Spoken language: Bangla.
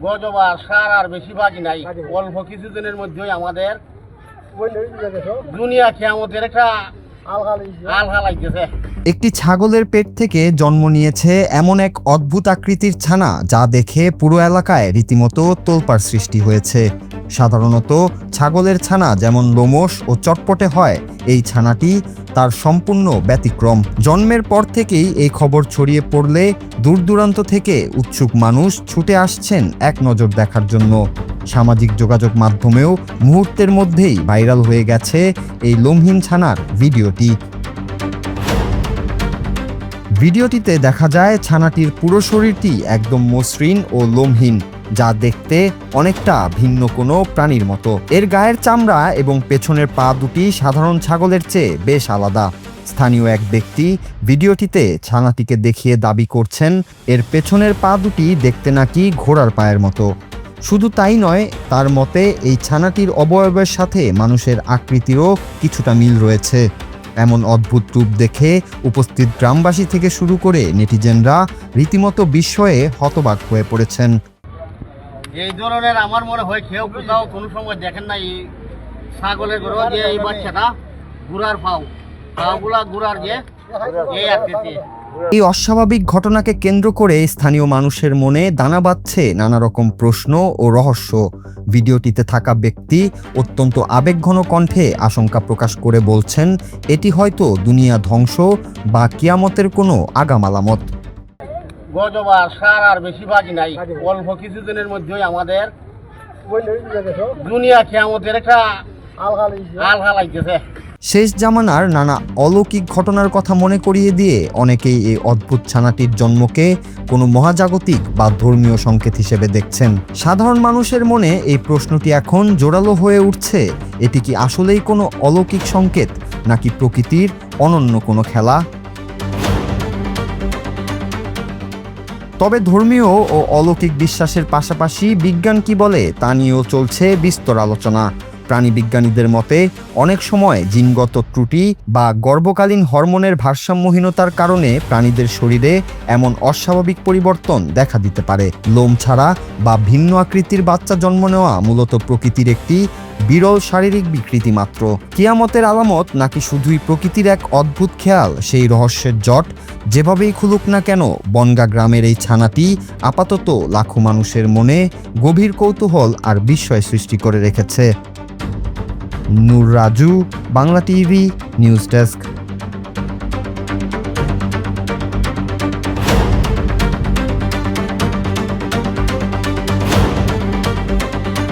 গজব আর সার আর বেশিরভাগই নাই, অল্প কিছুদিনের মধ্যেই আমাদের দুনিয়া কিয়ামতের একটা আলহা লাগতেছে। একটি ছাগলের পেট থেকে জন্ম নিয়েছে এমন এক অদ্ভুত আকৃতির ছানা যা দেখে পুরো এলাকায় রীতিমতো তোলপাড় সৃষ্টি হয়েছে। সাধারণত ছাগলের ছানা যেমন লোমশ ও চটপটে হয়, এই ছানাটি তার সম্পূর্ণ ব্যতিক্রম। জন্মের পর থেকেই এই খবর ছড়িয়ে পড়লে দূর দূরান্ত থেকে উৎসুক মানুষ ছুটে আসছেন এক নজর দেখার জন্য। সামাজিক যোগাযোগ মাধ্যমেও মুহূর্তের মধ্যেই ভাইরাল হয়ে গেছে এই লোমহীন ছানার ভিডিওটি। ভিডিওটিতে দেখা যায় ছানাটির পুরো শরীরটি একদম মসৃণ ও লোমহীন, যা দেখতে অনেকটা ভিন্ন কোনো প্রাণীর মতো। এর গায়ের চামড়া এবং পেছনের পা দুটি সাধারণ ছাগলের চেয়ে বেশ আলাদা। স্থানীয় এক ব্যক্তি ভিডিওটিতে ছানাটিকে দেখিয়ে দাবি করছেন এর পেছনের পা দুটি দেখতে নাকি ঘোড়ার পায়ের মতো। শুধু তাই নয়, তার মতে এই ছানাটির অবয়বের সাথে মানুষের আকৃতিরও কিছুটা মিল রয়েছে। এমন অদ্ভুত রূপ দেখে উপস্থিত গ্রামবাসী থেকে শুরু করে নেটিজেনরা রীতিমতো বিস্ময়ে হতবাক হয়ে পড়েছেন। এই ধরনের আমার মনে হয় কেউ কোথাও কোনো সময় দেখেন না। এই ছাগলের গরু যে এই বাচ্চাটা গুড়ার পাগুলা গুড়ার যে এই আকৃতি। এই অস্বাভাবিক ঘটনাকে কেন্দ্র করে স্থানীয় মানুষের মনে দানা বাঁধছে নানা রকম প্রশ্ন ও রহস্য। ভিডিওটিতে থাকা ব্যক্তি অত্যন্ত আবেগঘন কণ্ঠে আশঙ্কা প্রকাশ করে বলছেন, এটি হয়তো দুনিয়া ধ্বংস বা কিয়ামতের কোনো আগাম আলামত। গজব আর সার আর বেশিরভাগই নাই, অল্প কিছুদিনের মধ্যেই আমাদের দুনিয়া কিয়ামতের একটা আলহা লাগতেছে। শেষ জামানার নানা অলৌকিক ঘটনার কথা মনে করিয়ে দিয়ে অনেকেই এই অদ্ভুত ছানাটির জন্মকে কোনো মহাজাগতিক বা ধর্মীয় সংকেত হিসেবে দেখছেন। সাধারণ মানুষের মনে এই প্রশ্নটি এখন জোরালো হয়ে উঠছে, এটি কি আসলেই কোনো অলৌকিক সংকেত নাকি প্রকৃতির অনন্য কোনো খেলা? তবে ধর্মীয় ও অলৌকিক বিশ্বাসের পাশাপাশি বিজ্ঞান কি বলে তা নিয়েও চলছে বিস্তর আলোচনা। প্রাণীবিজ্ঞানীদের মতে অনেক সময় জিনগত ত্রুটি বা গর্ভকালীন হরমোনের ভারসাম্যহীনতার কারণে প্রাণীদের শরীরে এমন অস্বাভাবিক পরিবর্তন দেখা দিতে পারে। লোম ছাড়া বা ভিন্ন আকৃতির বাচ্চা জন্ম নেওয়া মূলত প্রকৃতির একটি বিরল শারীরিক বিকৃতি মাত্র। কিয়ামতের আলামত নাকি শুধুই প্রকৃতির এক অদ্ভুত খেয়াল, সেই রহস্যের জট যেভাবেই খুলুক না কেন, বনগা গ্রামের এই ছানাটি আপাতত লাখো মানুষের মনে গভীর কৌতূহল আর বিস্ময় সৃষ্টি করে রেখেছে। Noor Raju, Bangla TV news desk.